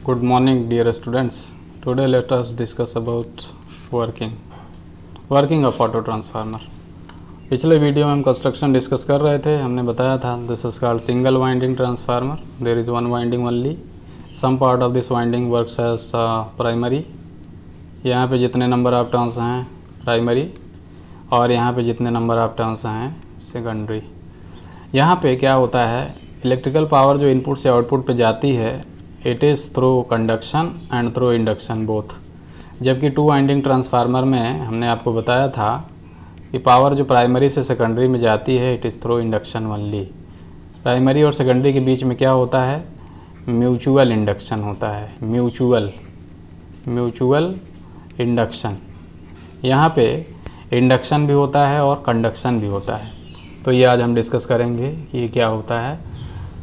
Good morning dear students. Today let us discuss about working of auto transformer. पिछले video में हम construction discuss कर रहे थे। हमने बताया था this is called single winding transformer. There is one winding only, some part of this winding works as primary. यहाँ पे जितने नंबर ऑफ टर्न्स हैं प्राइमरी और यहाँ पे जितने नंबर ऑफ टर्न्स हैं सेकेंडरी। यहाँ पे क्या होता है, इलेक्ट्रिकल पावर जो इनपुट से आउटपुट पे जाती है it is through conduction and through induction both. जबकि टू वाइंडिंग ट्रांसफार्मर में हमने आपको बताया था कि पावर जो प्राइमरी से सेकेंडरी में जाती है it is through induction only. Primary और सेकेंडरी के बीच में क्या होता है, म्यूचुअल इंडक्शन होता है, म्यूचुअल इंडक्शन। यहाँ पे इंडक्शन भी होता है और कंडक्शन भी होता है। तो ये आज हम डिस्कस करेंगे कि ये क्या होता है।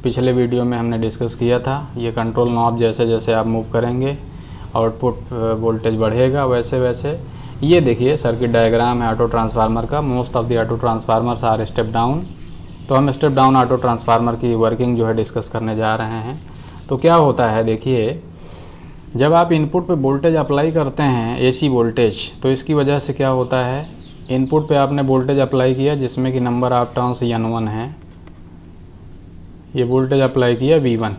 पिछले वीडियो में हमने डिस्कस किया था, ये कंट्रोल नॉब जैसे जैसे आप मूव करेंगे आउटपुट वोल्टेज बढ़ेगा वैसे वैसे। ये देखिए सर्किट डायग्राम है ऑटो ट्रांसफार्मर का। Most of the auto transformers are step down. तो हम स्टेप डाउन ऑटो ट्रांसफार्मर की वर्किंग जो है डिस्कस करने जा रहे हैं। तो क्या होता है देखिए, जब आप इनपुट पे वोल्टेज अप्लाई करते हैं एसी वोल्टेज, तो इसकी वजह से क्या होता है, इनपुट पे आपने वोल्टेज अप्लाई किया जिसमें कि नंबर ऑफ टर्न्स N1 है, ये वोल्टेज अप्लाई किया V1।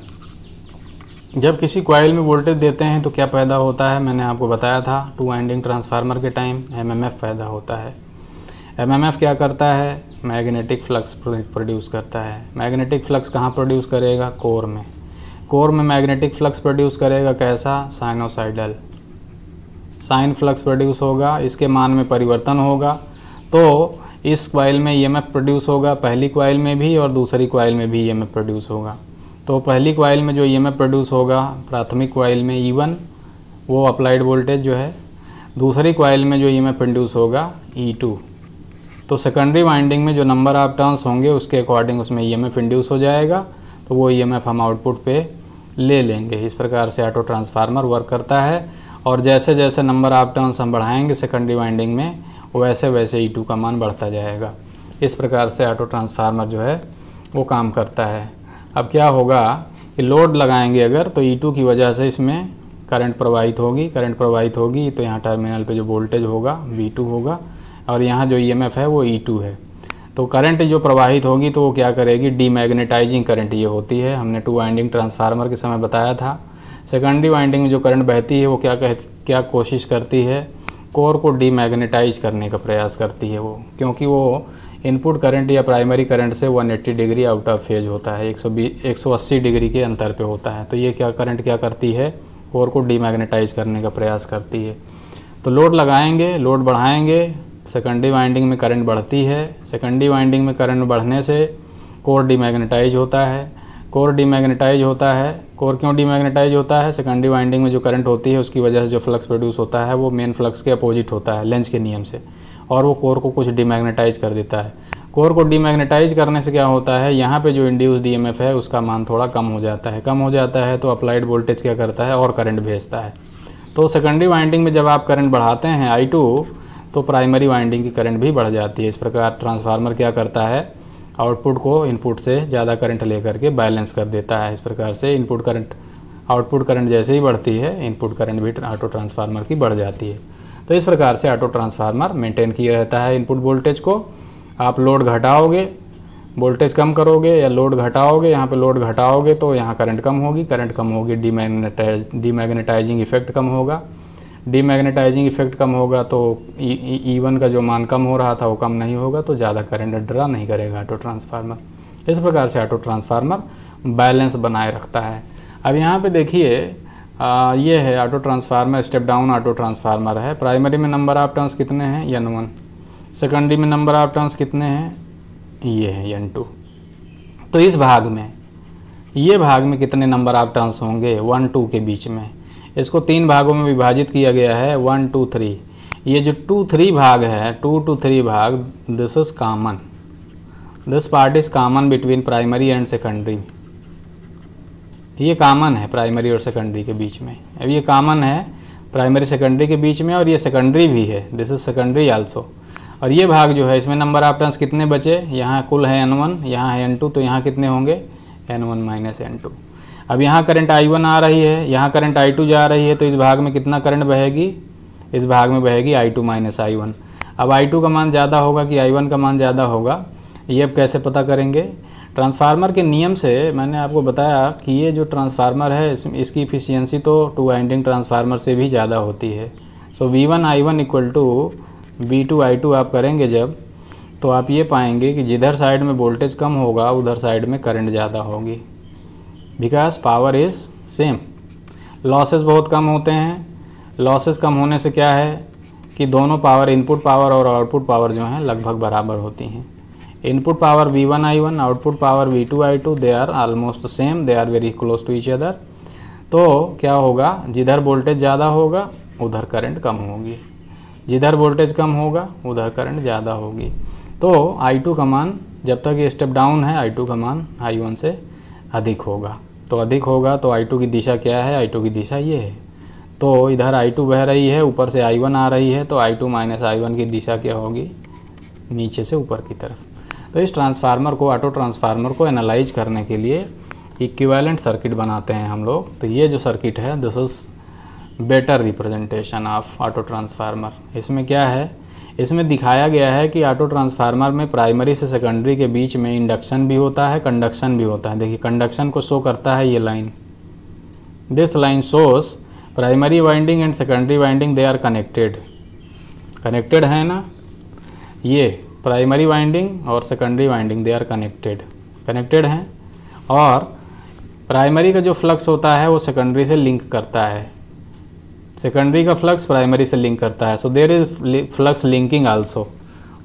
जब किसी कॉइल में वोल्टेज देते हैं तो क्या पैदा होता है, मैंने आपको बताया था टू वाइंडिंग ट्रांसफार्मर के टाइम MMF पैदा होता है। MMF क्या करता है, मैग्नेटिक फ्लक्स प्रोड्यूस करता है। मैग्नेटिक फ्लक्स कहाँ प्रोड्यूस करेगा, कोर में। कोर में मैग्नेटिक फ्लक्स प्रोड्यूस करेगा कैसा, साइनोसाइडल। साइन फ्लक्स प्रोड्यूस होगा, इसके मान में परिवर्तन होगा तो इस कॉइल में EMF प्रोड्यूस होगा, पहली कॉइल में भी और दूसरी कॉइल में भी EMF प्रोड्यूस होगा। तो पहली कॉइल में जो EMF प्रोड्यूस होगा प्राथमिक कॉइल में E1, वो अप्लाइड वोल्टेज जो है। दूसरी कॉइल में जो EMF प्रोड्यूस होगा E2। तो सेकेंडरी वाइंडिंग में जो नंबर ऑफ टर्न्स होंगे उसके अकॉर्डिंग उसमें EMF इंड्यूस हो जाएगा, तो वो EMF हम आउटपुट पे ले लेंगे। इस प्रकार से ऑटो ट्रांसफार्मर वर्क करता है। और जैसे जैसे नंबर ऑफ टर्न्स हम बढ़ाएंगे सेकेंडरी वाइंडिंग में वैसे वैसे E2 का मान बढ़ता जाएगा। इस प्रकार से ऑटो ट्रांसफार्मर जो है वो काम करता है। अब क्या होगा कि लोड लगाएंगे अगर, तो E2 की वजह से इसमें करंट प्रवाहित होगी तो यहाँ टर्मिनल पे जो वोल्टेज होगा V2 होगा और यहाँ जो EMF है वो E2 है। तो करंट जो प्रवाहित होगी तो वो क्या करेगी, डीमैग्नेटाइजिंग करंट ये होती है। हमने टू वाइंडिंग ट्रांसफार्मर के समय बताया था। सेकेंडरी वाइंडिंग में जो करंट बहती है वो क्या कोशिश करती है, कोर को डीमैग्नेटाइज करने का प्रयास करती है वो, क्योंकि वो इनपुट करंट या प्राइमरी करंट से 180 डिग्री आउट ऑफ फेज होता है, 180 डिग्री के अंतर पे होता है। तो ये करंट क्या करती है, कोर को डीमैग्नेटाइज करने का प्रयास करती है। तो लोड लगाएंगे, लोड बढ़ाएंगे, सेकेंडरी वाइंडिंग में करंट बढ़ती है। सेकेंडरी वाइंडिंग में करंट बढ़ने से कोर डीमैग्नेटाइज होता है। कोर क्यों डीमैग्नेटाइज होता है, सेकेंडरी वाइंडिंग में जो करंट होती है उसकी वजह से जो फ्लक्स प्रोड्यूस होता है वो मेन फ्लक्स के अपोजिट होता है लेंज के नियम से, और वो कोर को कुछ डीमैग्नेटाइज कर देता है। कोर को डीमैग्नेटाइज करने से क्या होता है, यहाँ पे जो इंड्यूस्ड EMF है उसका मान थोड़ा कम हो जाता है तो अप्लाइड वोल्टेज क्या करता है और करंट भेजता है। तो सेकेंडरी वाइंडिंग में जब आप करंट बढ़ाते हैं I2 तो प्राइमरी वाइंडिंग की करंट भी बढ़ जाती है। इस प्रकार ट्रांसफार्मर क्या करता है, आउटपुट को इनपुट से ज़्यादा करंट लेकर के बैलेंस कर देता है। इस प्रकार से आउटपुट करंट जैसे ही बढ़ती है इनपुट करंट भी ऑटो ट्रांसफार्मर की बढ़ जाती है। तो इस प्रकार से ऑटो ट्रांसफार्मर मेंटेन किया रहता है इनपुट वोल्टेज को। आप लोड घटाओगे वोल्टेज कम करोगे या लोड घटाओगे, यहाँ पे लोड घटाओगे तो यहाँ करंट कम होगी, डीमैग्नेटाइजिंग इफेक्ट कम होगा। डीमैग्नेटाइजिंग इफेक्ट कम होगा तो E1 का जो मान कम हो रहा था वो कम नहीं होगा, तो ज़्यादा करंट ड्रा नहीं करेगा ऑटो ट्रांसफार्मर। इस प्रकार से ऑटो ट्रांसफार्मर बैलेंस बनाए रखता है। अब यहाँ पे देखिए ये है auto transformer, step down auto transformer है। प्राइमरी में नंबर ऑफ टर्न्स कितने हैं, N1। सेकेंडरी में नंबर ऑफ टर्न्स कितने हैं, ये है N2। तो इस भाग में कितने नंबर ऑफ टर्न्स होंगे, 1 2 के बीच में। इसको 3 भागों में विभाजित किया गया है, 1 2 3। ये जो 2 3 भाग है, 2 to 3 भाग, this is common, this part is common between primary and secondary. ये कॉमन है प्राइमरी और सेकेंडरी के बीच में। अब ये कॉमन है प्राइमरी सेकेंडरी के बीच में और ये सेकेंडरी भी है, दिस इज सेकेंडरी आल्सो। और ये भाग जो है इसमें नंबर ऑफ टर्न्स कितने बचे, यहाँ कुल है N1, यहाँ है N2, तो यहाँ कितने होंगे, N1 - N2। अब यहाँ करंट I1 आ रही है, यहाँ करंट I2 जा रही है, तो इस भाग में कितना करंट बहेगी, इस भाग में बहेगी I2 माइनस I1। अब I2 का मान ज़्यादा होगा कि I1 का मान ज़्यादा होगा, ये अब कैसे पता करेंगे। ट्रांसफार्मर के नियम से मैंने आपको बताया कि ये जो ट्रांसफार्मर है इसकी इफ़िशियंसी तो 2 वाइंडिंग ट्रांसफार्मर से भी ज़्यादा होती है। सो V1 I1 equal to V2 I2 आप करेंगे जब, तो आप ये पाएंगे कि जिधर साइड में वोल्टेज कम होगा उधर साइड में करंट ज़्यादा होगी, because power is same. Losses बहुत कम होते हैं। लॉसेस कम होने से क्या है कि दोनों पावर, इनपुट पावर और आउटपुट पावर जो हैं लगभग बराबर होती हैं। Input power V1 I1, output power V2 I2, they are almost same, they are very close to each other. तो क्या होगा, जिधर वोल्टेज ज़्यादा होगा उधर करंट कम होगी, जिधर वोल्टेज कम होगा उधर करंट ज़्यादा होगी। तो I2 का मान जब तक ये स्टेप डाउन है I2 का मान I1 से अधिक होगा। तो अधिक होगा तो I2 की दिशा क्या है, I2 की दिशा ये है। तो इधर I2 बह रही है, ऊपर से I1 आ रही है, तो I2 माइनस I1 की दिशा क्या होगी, नीचे से ऊपर की तरफ। तो इस ट्रांसफार्मर को, ऑटो ट्रांसफार्मर को एनालाइज करने के लिए इक्विवेलेंट सर्किट बनाते हैं हम लोग। तो ये जो सर्किट है, this is better representation of auto transformer. इसमें क्या है, इसमें दिखाया गया है कि ऑटो ट्रांसफार्मर में प्राइमरी से सेकेंडरी के बीच में इंडक्शन भी होता है, कंडक्शन भी होता है। देखिए कंडक्शन को शो करता है ये line, this line shows primary winding and secondary winding they are connected. Connected है ना, ये प्राइमरी वाइंडिंग और secondary winding they are connected हैं। और प्राइमरी का जो फ्लक्स होता है वो सेकेंडरी से लिंक करता है, सेकेंडरी का फ्लक्स प्राइमरी से लिंक करता है। So there is flux linking also.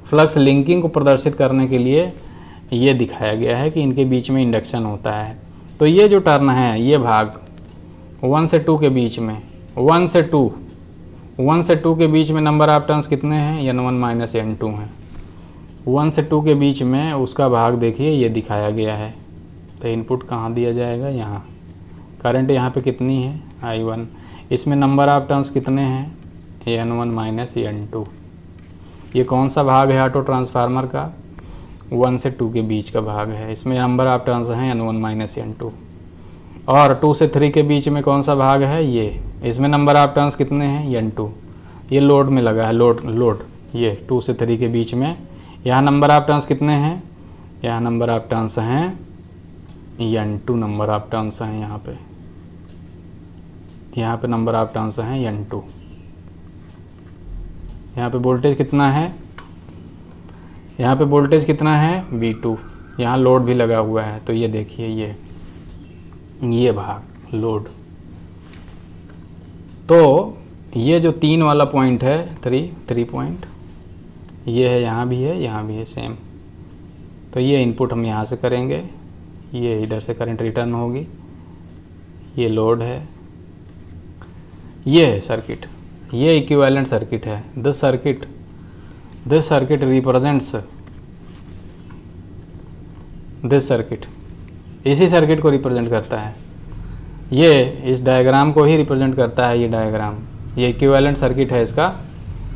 Flux linking को प्रदर्शित करने के लिए ये दिखाया गया है कि इनके बीच में इंडक्शन होता है। तो ये जो टर्न है, ये भाग 1 से 2 के बीच में, 1 से 2 के बीच में नंबर ऑफ टर्न्स कितने हैं, N1 माइनस N2 हैं। 1 से 2 के बीच में उसका भाग देखिए ये दिखाया गया है। तो इनपुट कहाँ दिया जाएगा, यहाँ। करंट यहाँ पे कितनी है, I1। इसमें नंबर ऑफ टर्न्स कितने हैं, N1 माइनस N2। ये कौन सा भाग है ऑटो ट्रांसफार्मर का, 1 से 2 के बीच का भाग है। इसमें नंबर ऑफ टर्न्स हैं N1 माइनस N2। और 2 से 3 के बीच में कौन सा भाग है, ये। इसमें नंबर ऑफ टर्न्स कितने हैं, N2। ये लोड में लगा है, लोड ये 2 से 3 के बीच में। यहाँ नंबर ऑफ टर्न्स कितने हैं, यहाँ नंबर ऑफ टर्न्स हैं N2, नंबर ऑफ टर्न्स हैं यहाँ पे नंबर ऑफ टर्न्स हैं N2। यहाँ पे वोल्टेज कितना है, यहाँ पे वोल्टेज कितना है, V2। यहाँ लोड भी लगा हुआ है। तो ये देखिए ये भाग लोड। तो ये जो 3 वाला पॉइंट है, 3 पॉइंट, ये है, यहाँ भी है सेम। तो ये इनपुट हम यहाँ से करेंगे, ये इधर से करंट रिटर्न होगी, ये लोड है, ये है सर्किट, ये इक्विवेलेंट सर्किट है। This circuit represents this circuit, इसी सर्किट को रिप्रेजेंट करता है। ये इस डायग्राम को ही रिप्रेजेंट करता है, ये डायग्राम, ये इक्विवेलेंट सर्किट है इसका।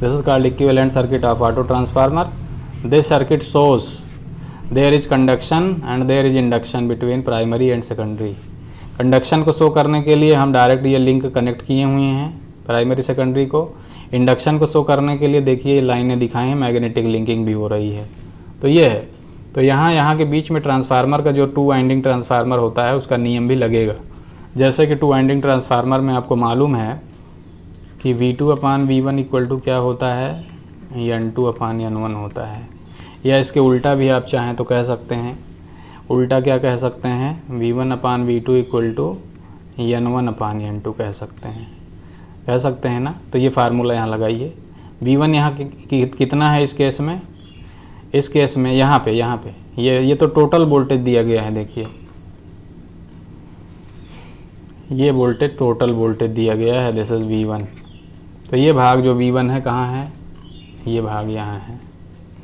This is called equivalent circuit of auto transformer. This circuit shows there is conduction and there is induction between primary and secondary. Conduction को शो करने के लिए हम डायरेक्ट ये लिंक कनेक्ट किए हुए हैं प्राइमरी सेकेंडरी को। इंडक्शन को शो करने के लिए देखिए लाइनें दिखाई हैं, मैग्नेटिक लिंकिंग भी हो रही है। तो ये है। तो यहाँ के बीच में ट्रांसफार्मर का जो 2 वाइंडिंग ट्रांसफार्मर होता है उसका नियम भी लगेगा। जैसे कि 2 वाइंडिंग ट्रांसफार्मर में आपको मालूम है कि V2 upon V1 equal to क्या होता है, N2 अपान N1 होता है। या इसके उल्टा भी आप चाहें तो कह सकते हैं। उल्टा क्या कह सकते हैं, V1 upon V2 equal to N1 upon N2 कह सकते हैं ना। तो ये फार्मूला यहाँ लगाइए। V1 यहाँ कितना है इस केस में, यहाँ पे ये तो टोटल वोल्टेज दिया गया है। देखिए ये वोल्टेज, टोटल वोल्टेज दिया गया है, दिस इज V1। तो ये भाग जो V1 है कहाँ है, ये भाग यहाँ है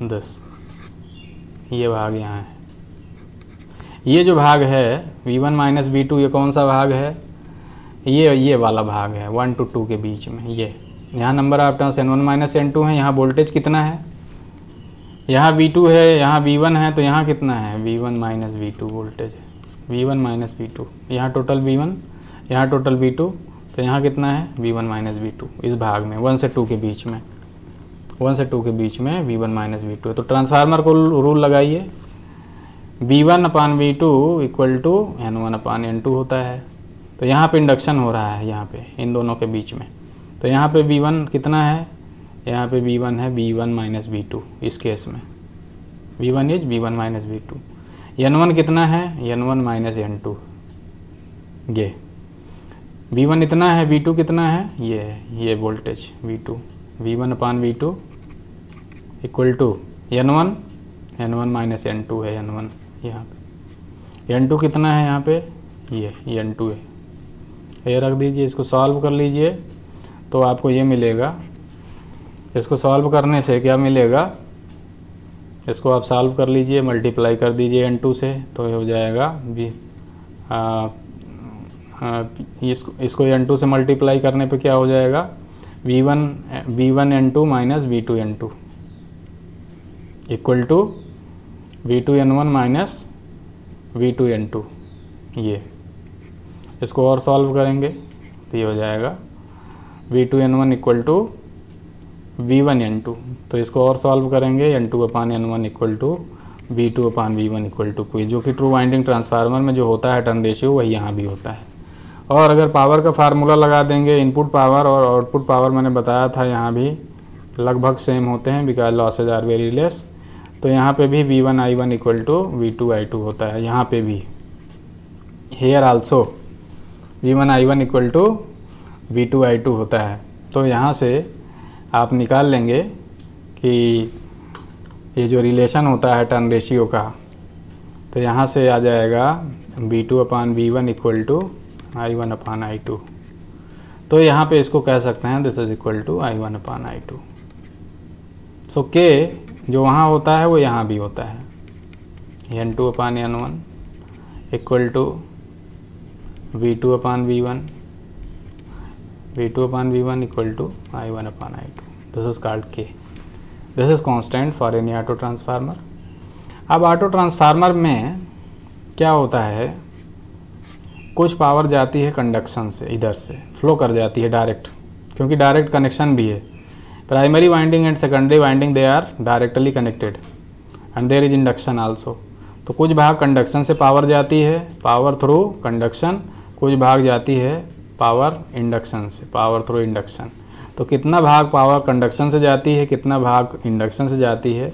10, ये भाग यहाँ है। ये जो भाग है V1 माइनस V2, ये कौन सा भाग है, ये वाला भाग है 1 to 2 के बीच में। ये यहाँ number of turns N1 minus N2 है। यहाँ वोल्टेज कितना है, यहाँ V2 है, यहाँ V1 है, तो यहाँ कितना है, V1 माइनस V2 वोल्टेज है। V1 माइनस V2, यहाँ टोटल V1, यहाँ टोटल V2, तो यहाँ कितना है V1 माइनस V2 इस भाग में 1 से 2 के बीच में, 1 से 2 के बीच में V1 माइनस V2 है। तो ट्रांसफार्मर को रूल लगाइए, V1 upon V2 equal to N1 upon N2 होता है। तो यहाँ पे इंडक्शन हो रहा है, यहाँ पे इन दोनों के बीच में। तो यहाँ पे V1 कितना है, यहाँ पे V1 है V1 माइनस V2 इस केस में, V1 is V1 minus V2। N1 कितना है, N1 माइनस N2, ये V1 इतना है, V2 कितना है, ये है ये voltage V2, V1 upon V2 equal to N1 minus N2 है, N1 यहाँ पे, N2 कितना है यहाँ पे, ये N2 है, ये रख दीजिए। इसको सॉल्व कर लीजिए तो आपको ये मिलेगा। इसको सॉल्व करने से क्या मिलेगा, इसको आप सॉल्व कर लीजिए, मल्टीप्लाई कर दीजिए N2 से, तो ये हो जाएगा इसको N2 से मल्टीप्लाई करने पे क्या हो जाएगा, V1 N2 minus V2 N2 equal to V2 N1 minus V2 N2। ये इसको और सॉल्व करेंगे तो ये हो जाएगा V2 N1 equal to V1 N2। तो इसको और सॉल्व करेंगे, N2 upon N1 equal to V2 upon V1 equal to कोई, जो कि ट्रू वाइंडिंग ट्रांसफार्मर में जो होता है टर्न रेशियो वही यहाँ भी होता है। और अगर पावर का फार्मूला लगा देंगे, इनपुट पावर और आउटपुट पावर मैंने बताया था यहाँ भी लगभग सेम होते हैं because losses are very less. तो यहाँ पे भी V1 I1 equal to V2 I2 होता है, यहाँ पे भी hair also V1 I1 equal to V2 I2 होता है। तो यहाँ से आप निकाल लेंगे कि ये जो रिलेशन होता है टर्न रेशियो का, तो यहाँ से आ जाएगा V2 upon V1 equal to I1 upon I2। तो यहाँ पे इसको कह सकते हैं this is equal to I1 upon I2। So K जो वहाँ होता है वो यहाँ भी होता है, N2 upon N1 equal to V2 upon V1, V2 upon V1 equal to I1 upon I2। This is called K। This is constant for any auto transformer. अब ऑटो ट्रांसफार्मर में क्या होता है, कुछ पावर जाती है कंडक्शन से, इधर से फ्लो कर जाती है डायरेक्ट, क्योंकि डायरेक्ट कनेक्शन भी है। Primary winding and secondary winding they are directly connected and there is induction also. तो कुछ भाग कंडक्शन से पावर जाती है, पावर थ्रू कंडक्शन, कुछ भाग जाती है पावर इंडक्शन से, पावर थ्रू इंडक्शन। तो कितना भाग पावर कंडक्शन से जाती है, कितना भाग इंडक्शन से जाती है,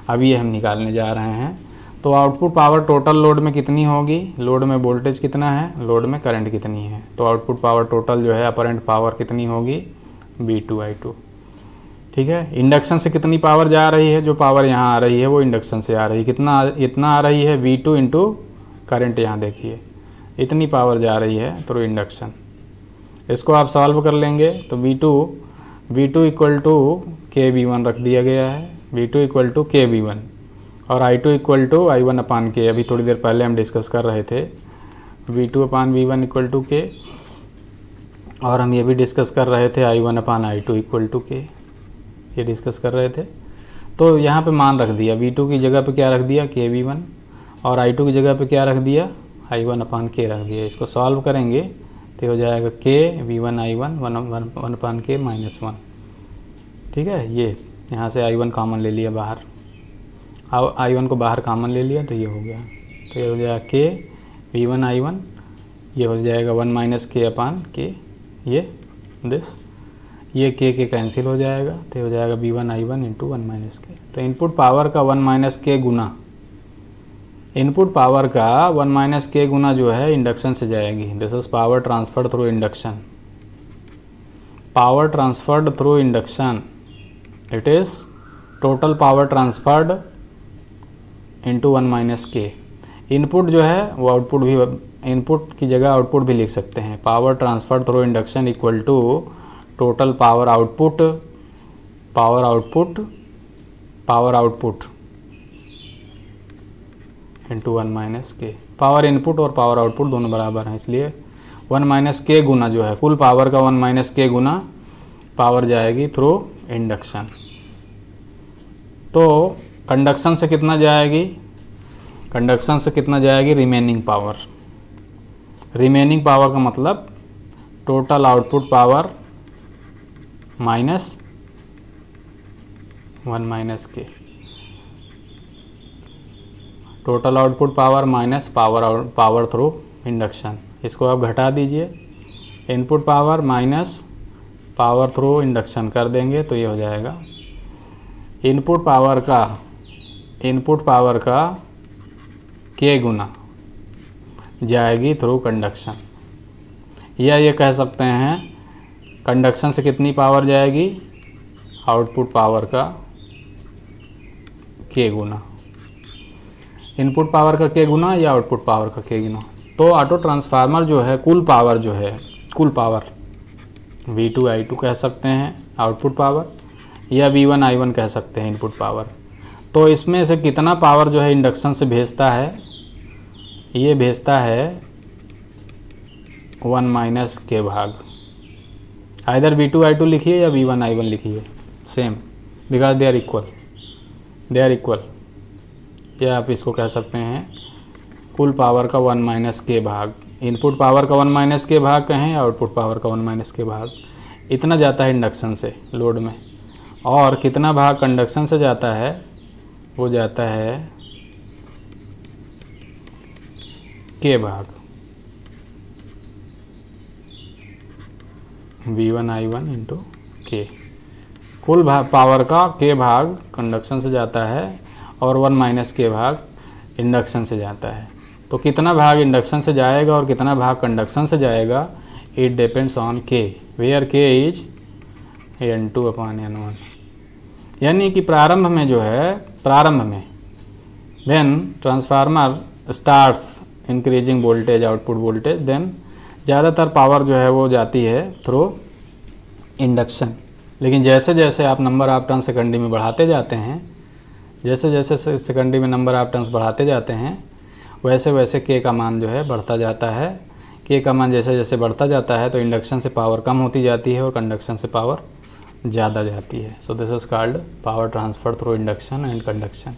अभी ये हम निकालने जा रहे हैं। तो आउटपुट पावर टोटल लोड में कितनी होगी, लोड में वोल्टेज कितना है, लोड में करंट कितनी है। तो आउटपुट पावर टोटल जो है अपरेंट पावर कितनी होगी, V2 I2। ठीक है, इंडक्शन से कितनी पावर जा रही है, जो पावर यहाँ आ रही है वो इंडक्शन से आ रही है, कितना इतना आ रही है V2 इंटू करंट, यहाँ देखिए इतनी पावर जा रही है थ्रू इंडक्शन। इसको आप सॉल्व कर लेंगे तो V2 इक्वल टू KV1 रख दिया गया है, V2 इक्वल टू KV1 और I2 equal to I1 upon K। अभी थोड़ी देर पहले हम डिस्कस कर रहे थे V2 upon V1 equal to K, और हम ये भी डिस्कस कर रहे थे I1 upon I2 equal to K, ये डिस्कस कर रहे थे। तो यहाँ पे मान रख दिया, V2 की जगह पे क्या रख दिया, KV1, और I2 की जगह पे क्या रख दिया, I1 अपान K रख दिया। इसको सॉल्व करेंगे तो हो जाएगा K V1 I1 1 अपान K माइनस 1। ठीक है, ये यहाँ से I1 कॉमन ले लिया बाहर, I1 को बाहर कॉमन ले लिया तो ये हो गया। तो ये हो जाएगा K V1 I1, ये हो जाएगा 1 माइनस K अपान K, ये दिस, ये K कैंसिल हो जाएगा तो हो जाएगा V1 I1 into 1 minus K। तो इनपुट पावर का 1 माइनस K गुना, इनपुट पावर का 1 माइनस K गुना जो है इंडक्शन से जाएगी। This is power transferred through induction, power transferred through induction, it is total power transferred into 1 minus K। Input जो है वो आउटपुट भी, इनपुट की जगह आउटपुट भी लिख सकते हैं। Power transfer through induction equal to total power output, power output, power output into 1 minus K। Power input और पावर आउटपुट दोनों बराबर हैं, इसलिए 1 माइनस K गुना जो है कुल पावर का 1 माइनस K गुना पावर जाएगी थ्रू इंडक्शन। तो कंडक्शन से कितना जाएगी, कंडक्शन से कितना जाएगी, रिमेनिंग पावर, रिमेनिंग पावर का मतलब total output power minus 1 minus K, total output power minus power through induction. इसको आप घटा दीजिए, input power minus power through induction कर देंगे तो ये हो जाएगा इनपुट पावर का के गुना जाएगी थ्रू कंडक्शन, या ये कह सकते हैं कंडक्शन से कितनी पावर जाएगी, आउटपुट पावर का के गुना, इनपुट पावर का के गुना या आउटपुट पावर का के गुना। तो ऑटो ट्रांसफार्मर जो है कुल पावर V2 I2 कह सकते हैं आउटपुट पावर, या V1 I1 कह सकते हैं इनपुट पावर। तो इसमें से कितना पावर जो है इंडक्शन से भेजता है, ये भेजता है 1 माइनस के भाग, आइदर V2 I2 लिखिए या V1 I1 लिखिए, same, because they are equal. या आप इसको कह सकते हैं कुल पावर का 1 माइनस के भाग, इनपुट पावर का 1 माइनस के भाग कहें, आउटपुट पावर का 1 माइनस के भाग, इतना जाता है इंडक्शन से लोड में, और कितना भाग कंडक्शन से जाता है, वो जाता है के भाग, V1 I1 इंटू के। कुल पावर का के भाग कंडक्शन से जाता है और 1 माइनस के भाग इंडक्शन से जाता है। तो कितना भाग इंडक्शन से जाएगा और कितना भाग कंडक्शन से जाएगा, it depends on K, where K is N2/N1। यानी कि प्रारंभ में when transformer starts increasing voltage, output voltage, then ज़्यादातर पावर जो है वो जाती है थ्रू इंडक्शन। लेकिन जैसे जैसे आप नंबर ऑफ टर्न सेकेंडरी में बढ़ाते जाते हैं, जैसे सेकेंडरी में नंबर ऑफ टर्न्स बढ़ाते जाते हैं, वैसे वैसे के का मान जो है बढ़ता जाता है। के का मान जैसे जैसे बढ़ता जाता है तो इंडक्शन से पावर कम होती जाती है और कंडक्शन से पावर ज़्यादा जाती है। So this is called power transfer through induction and conduction.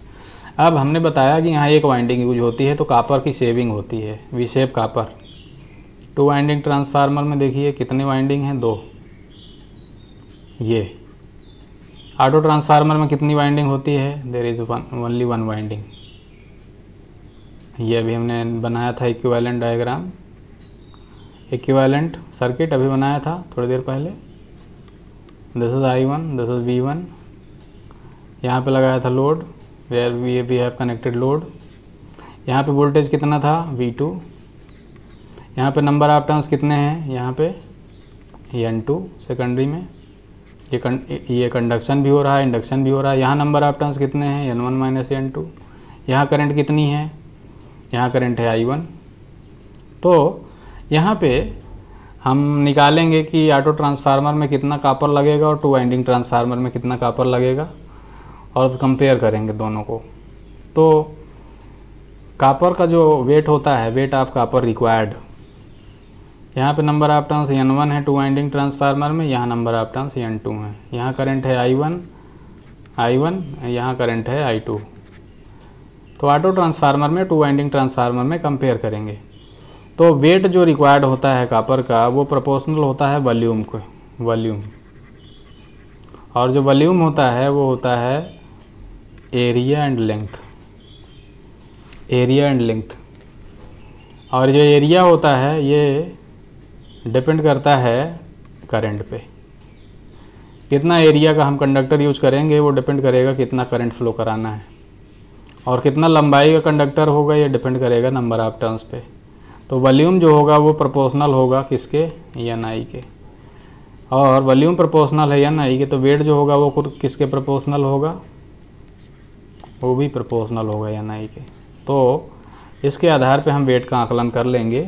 अब हमने बताया कि यहाँ एक वाइंडिंग यूज होती है तो कॉपर की सेविंग होती है, V shape copper. 2 winding transformer में देखिए कितने वाइंडिंग हैं, 2। ये ऑटो ट्रांसफार्मर में कितनी वाइंडिंग होती है, देयर इज ओनली 1 वाइंडिंग। ये अभी हमने बनाया था इक्विवेलेंट डायग्राम, इक्विवेलेंट सर्किट अभी बनाया था थोड़ी देर पहले। This is I1, this is V1। यहाँ पे लगाया था load, where we have connected load. यहाँ पे वोल्टेज कितना था, V2। यहाँ पे नंबर ऑफ टर्न्स कितने हैं, यहाँ पे N2 सेकेंडरी में। ये कंडक्शन भी हो रहा है, इंडक्शन भी हो रहा है। यहाँ नंबर ऑफ टर्न्स कितने हैं, N1 माइनस N2। यहाँ करंट कितनी है, यहाँ करंट है I1। तो यहाँ पे हम निकालेंगे कि ऑटो ट्रांसफार्मर में कितना कॉपर लगेगा और 2 वाइंडिंग ट्रांसफार्मर में कितना कॉपर लगेगा, और कंपेयर करेंगे दोनों को। तो कॉपर का जो वेट होता है, वेट ऑफ कॉपर रिक्वायर्ड, यहाँ पे नंबर ऑफ टर्न्स N1 है 2 वाइंडिंग ट्रांसफार्मर में, यहाँ नंबर ऑफ टर्न्स N2 है। यहाँ करंट है I1, यहाँ करंट है I2। तो ऑटो ट्रांसफार्मर में 2 वाइंडिंग ट्रांसफार्मर में कंपेयर करेंगे। तो वेट जो रिक्वायर्ड होता है कॉपर का, वो प्रोपोर्शनल होता है वॉल्यूम को, और जो वॉल्यूम होता है वो होता है एरिया एंड लेंथ। और जो एरिया होता है ये डिपेंड करता है करंट पे। कितना एरिया का हम कंडक्टर यूज करेंगे वो डिपेंड करेगा कितना करंट फ्लो कराना है, और कितना लंबाई का कंडक्टर होगा ये डिपेंड करेगा नंबर ऑफ टर्न्स पे। तो वॉल्यूम जो होगा वो प्रोपोर्शनल होगा किसके, Ni के। और वॉल्यूम प्रोपोर्शनल है Ni के, तो वेट जो होगा वो किसके प्रोपोर्शनल होगा, वो भी प्रोपोर्शनल होगा Ni के। तो इसके आधार पे हम वेट का आकलन कर लेंगे।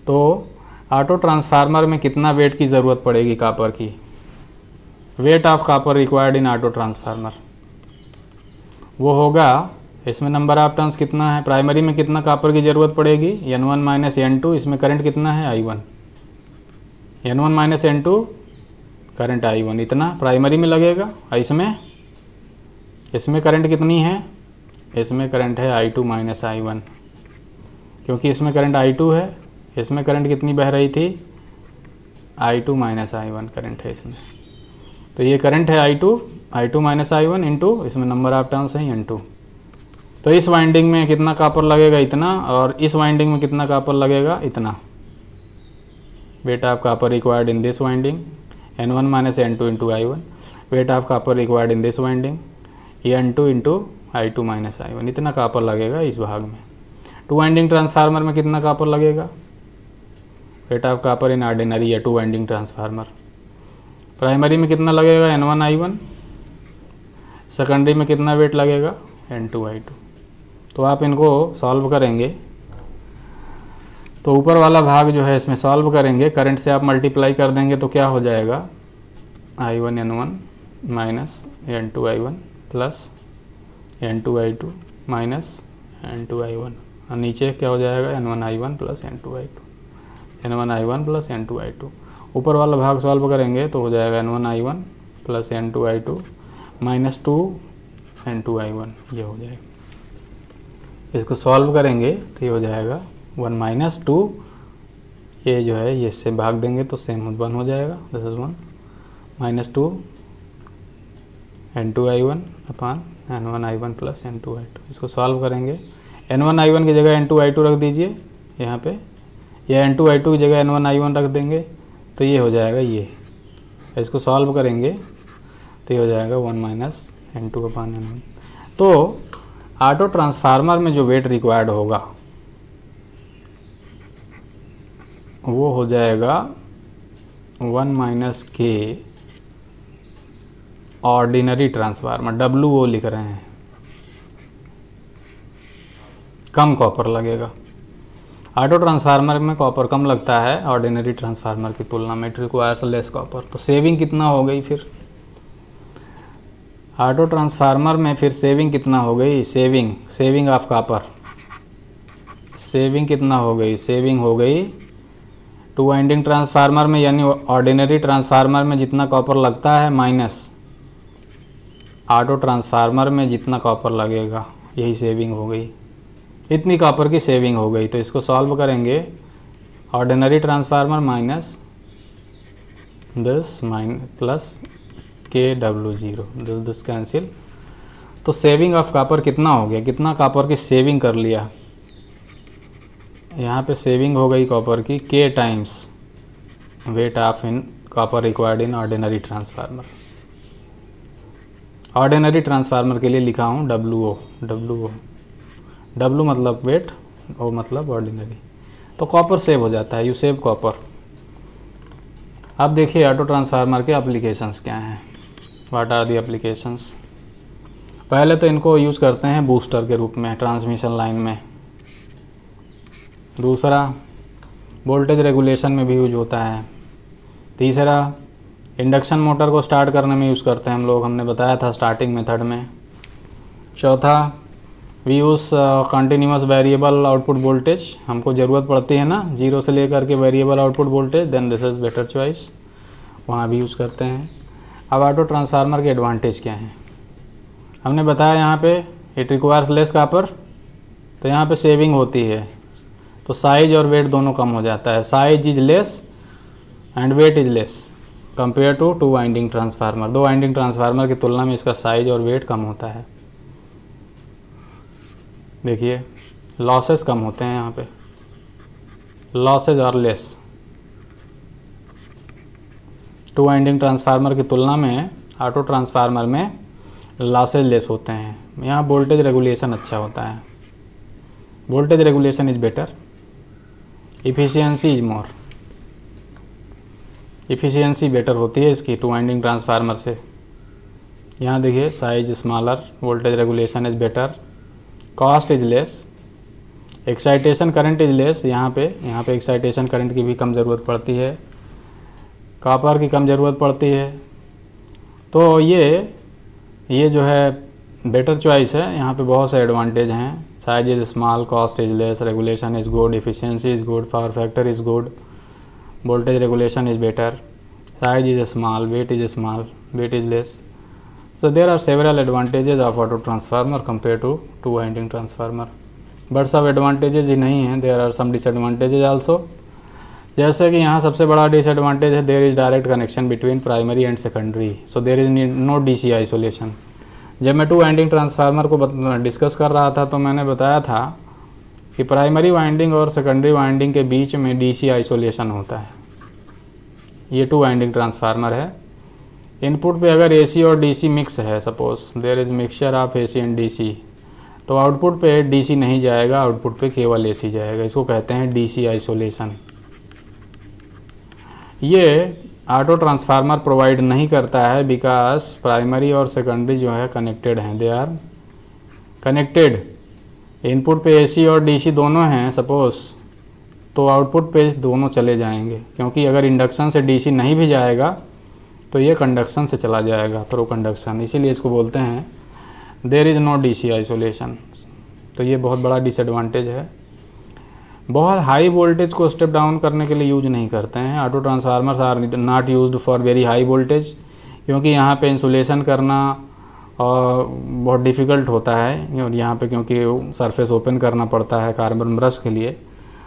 तो ऑटो ट्रांसफार्मर में कितना वेट की ज़रूरत पड़ेगी कॉपर की, weight of copper required in auto transformer, वो होगा, इसमें नंबर ऑफ टर्न्स कितना है, प्राइमरी में कितना कॉपर की ज़रूरत पड़ेगी, N1 माइनस N2। इसमें करंट कितना है, I1। N1 minus N2 current I1 इतना प्राइमरी में लगेगा। इसमें करंट कितनी है, इसमें करंट है I2 माइनस I1, क्योंकि इसमें करंट I2 है, इसमें करंट कितनी बह रही थी, I2 माइनस I1 करंट है इसमें। तो ये करंट है I2 माइनस I1 इंटू इसमें नंबर ऑफ टर्न्स हैं N2। तो इस वाइंडिंग में कितना कॉपर लगेगा, इतना, और इस वाइंडिंग में कितना कॉपर लगेगा, इतना। Weight of copper required in this winding N1 minus N2 into I1। Weight of copper required in this winding N2 into I2 minus I1। इतना कॉपर लगेगा इस भाग में। टू वाइंडिंग ट्रांसफार्मर में कितना कॉपर लगेगा, weight of copper in ordinary या to winding transformer. Primary में कितना लगेगा, N1 I1। सेकेंडरी में कितना वेट लगेगा, N2 I2। तो आप इनको सॉल्व करेंगे तो ऊपर वाला भाग जो है इसमें सॉल्व करेंगे, करंट से आप मल्टीप्लाई कर देंगे तो क्या हो जाएगा, I1 N1 minus N2 I1 plus N2 I2 minus N2 I1, और नीचे क्या हो जाएगा, N1 I1 plus N2 I2, N1 I1 plus N2 I2। ऊपर वाला भाग सॉल्व करेंगे तो हो जाएगा N1 I1 plus N2 I2 minus 2 N2 I1, ये हो जाएगा। इसको सॉल्व करेंगे तो ये हो जाएगा 1 माइनस 2, ये जो है ये इससे भाग देंगे तो सेम 1 हो जाएगा, this is 1 minus 2 N2 I1 upon N1 I1 plus N2 I2। इसको सॉल्व करेंगे, N1 I1 की जगह N2 I2 रख दीजिए यहाँ पे, या N2 I2 की जगह N1 I1 रख देंगे तो ये हो जाएगा ये। इसको सॉल्व करेंगे तो ये हो जाएगा 1 माइनस N2 अपान N1। तो ऑटो ट्रांसफार्मर में जो वेट रिक्वायर्ड होगा वो हो जाएगा 1 माइनस के ऑर्डिनरी ट्रांसफार्मर, WO लिख रहे हैं, कम कॉपर लगेगा। ऑटो ट्रांसफार्मर में कॉपर कम लगता है ऑर्डिनरी ट्रांसफार्मर की तुलना में, इट रिक्वायर्स लेस कॉपर। तो सेविंग कितना हो गई फिर, ऑटो ट्रांसफार्मर में फिर सेविंग कितना हो गई, सेविंग ऑफ कॉपर, सेविंग कितना हो गई, सेविंग हो गई टू वाइंडिंग ट्रांसफार्मर में यानी ऑर्डिनरी ट्रांसफार्मर में जितना कॉपर लगता है माइनस ऑटो ट्रांसफार्मर में जितना कॉपर लगेगा, यही सेविंग हो गई, इतनी कॉपर की सेविंग हो गई। तो इसको सॉल्व करेंगे, ordinary transformer minus this plus KW0, this cancel. तो सेविंग ऑफ कॉपर कितना हो गया, कितना कॉपर की सेविंग कर लिया, यहाँ पे सेविंग हो गई कॉपर की K times weight of in copper required in ordinary transformer. Ordinary transformer के लिए लिखा हूँ WO, W मतलब वेट, O मतलब ऑर्डिनरी। तो कॉपर सेव हो जाता है, यू सेव कॉपर। अब देखिए ऑटो ट्रांसफार्मर के एप्लीकेशंस क्या हैं, व्हाट आर द एप्लीकेशंस। पहले तो इनको यूज़ करते हैं बूस्टर के रूप में ट्रांसमिशन लाइन में। दूसरा वोल्टेज रेगुलेशन में भी यूज होता है। तीसरा इंडक्शन मोटर को स्टार्ट करने में यूज़ करते हैं हम लोग, हमने बताया था स्टार्टिंग मेथड में। चौथा we use continuous variable output voltage, हमको ज़रूरत पड़ती है ना 0 से लेकर के variable output voltage, then this is better choice, वहाँ भी यूज़ करते हैं। अब ऑटो ट्रांसफार्मर के एडवांटेज क्या हैं, हमने बताया यहाँ पे इट रिक्वायर्स लेस कॉपर, तो यहाँ पे सेविंग होती है, तो साइज और वेट दोनों कम हो जाता है। Size is less and weight is less compare to two winding transformer. दो वाइंडिंग ट्रांसफार्मर की तुलना में इसका साइज और वेट कम होता है। देखिए लॉसेस कम होते हैं यहाँ पे, लॉसेज और लेस। टू वाइंडिंग ट्रांसफार्मर की तुलना में ऑटो ट्रांसफार्मर में लॉसेज लेस होते हैं। यहाँ वोल्टेज रेगुलेशन अच्छा होता है, voltage regulation is better, efficiency is more, efficiency better होती है इसकी टू वाइंडिंग ट्रांसफार्मर से। यहाँ देखिए size smaller, voltage regulation is better, cost is less, excitation current is less. यहाँ पे एक्साइटेशन करंट की भी कम ज़रूरत पड़ती है, कॉपर की कम ज़रूरत पड़ती है। तो ये जो है बेटर चॉइस है। यहाँ पे बहुत से एडवांटेज हैं, size is small, cost is less, regulation is good, efficiency is good, power factor is good, voltage regulation is better, size is small, weight is small, weight is less. So there are several advantages of auto transformer compared to two winding transformer, but सब advantages ही नहीं हैं, there are some disadvantages also. जैसे कि यहाँ सबसे बड़ा disadvantage है, there is direct connection between primary and secondary, so there is no DC isolation. जब मैं 2 वाइंडिंग ट्रांसफार्मर को डिस्कस कर रहा था तो मैंने बताया था कि प्राइमरी वाइंडिंग और सेकेंडरी वाइंडिंग के बीच में डीसी आइसोलेशन होता है। ये 2 वाइंडिंग ट्रांसफार्मर है। इनपुट पे अगर एसी और डीसी मिक्स है, suppose there is mixture of AC and DC, तो आउटपुट पे डीसी नहीं जाएगा, आउटपुट पे केवल एसी जाएगा। इसको कहते हैं डीसी आइसोलेशन। ये ऑटो ट्रांसफार्मर प्रोवाइड नहीं करता है बिकॉज प्राइमरी और सेकेंडरी जो है कनेक्टेड हैं, दे आर कनेक्टेड। इनपुट पे एसी और डीसी दोनों हैं सपोज, तो आउटपुट पे दोनों चले जाएंगे, क्योंकि अगर इंडक्शन से डीसी नहीं भी जाएगा तो ये कंडक्शन से चला जाएगा, थ्रू कंडक्शन। इसीलिए इसको बोलते हैं there is no DC isolation. तो ये बहुत बड़ा डिसएडवांटेज है। बहुत हाई वोल्टेज को स्टेप डाउन करने के लिए यूज नहीं करते हैं। Auto transformers are not used for very high voltage, क्योंकि यहाँ पे इंसुलेशन करना और बहुत डिफ़िकल्ट होता है, और यहाँ पे क्योंकि सरफेस ओपन करना पड़ता है कार्बन ब्रश के लिए,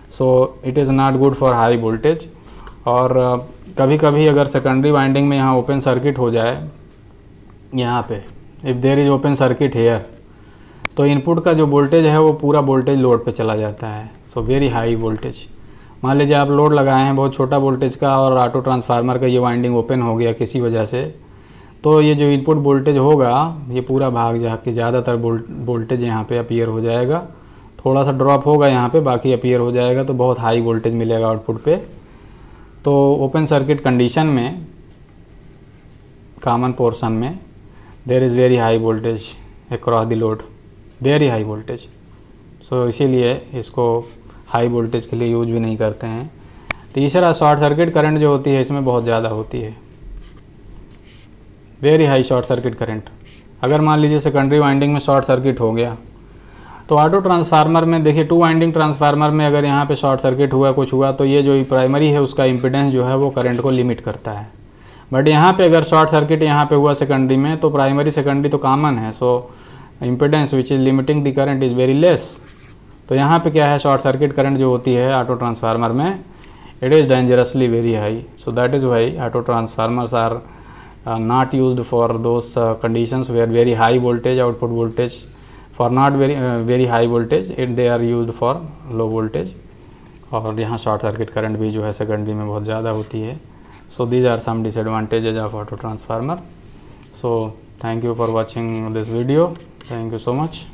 so it is not good for high voltage. और कभी कभी अगर सेकेंडरी वाइंडिंग में यहाँ ओपन सर्किट हो जाए, यहाँ पे if there is open circuit here, तो इनपुट का जो वोल्टेज है वो पूरा वोल्टेज लोड पे चला जाता है, सो वेरी हाई वोल्टेज। मान लीजिए आप लोड लगाए हैं बहुत छोटा वोल्टेज का और ऑटो ट्रांसफार्मर का ये वाइंडिंग ओपन हो गया किसी वजह से, तो ये जो इनपुट वोल्टेज होगा ये पूरा भाग जाके ज़्यादातर वोल्टेज यहाँ पे अपीयर हो जाएगा। थोड़ा सा ड्रॉप होगा यहाँ पे, बाकी अपीयर हो जाएगा, तो बहुत हाई वोल्टेज मिलेगा आउटपुट पे। तो ओपन सर्किट कंडीशन में कॉमन पोर्शन में there is very high voltage across the load, very high voltage. So इसीलिए इसको हाई वोल्टेज के लिए यूज भी नहीं करते हैं। तीसरा, शॉर्ट सर्किट करंट जो होती है इसमें बहुत ज़्यादा होती है, very high short circuit current. अगर मान लीजिए सेकेंडरी वाइंडिंग में शॉर्ट सर्किट हो गया, तो ऑटो ट्रांसफार्मर में देखिए 2 वाइंडिंग ट्रांसफार्मर में अगर यहाँ पे शॉर्ट सर्किट हुआ, कुछ हुआ, तो ये जो प्राइमरी है उसका इम्पिडेंस जो है वो करंट को लिमिट करता है। बट यहाँ पे अगर शॉर्ट सर्किट यहाँ पे हुआ सेकेंडरी में, तो प्राइमरी सेकेंडरी तो कॉमन है, so impedance which is limiting the current is very less. तो यहाँ पे क्या है, शॉर्ट सर्किट करंट जो होती है ऑटो ट्रांसफार्मर में, it is dangerously very high. So that is why auto transformers are not used for those conditions where very high voltage output voltage, for not very high voltage they are used for low voltage। और यहाँ short circuit current भी जो है secondary में बहुत ज़्यादा होती है। So these are some disadvantages of auto transformer. So thank you for watching this video, thank you so much.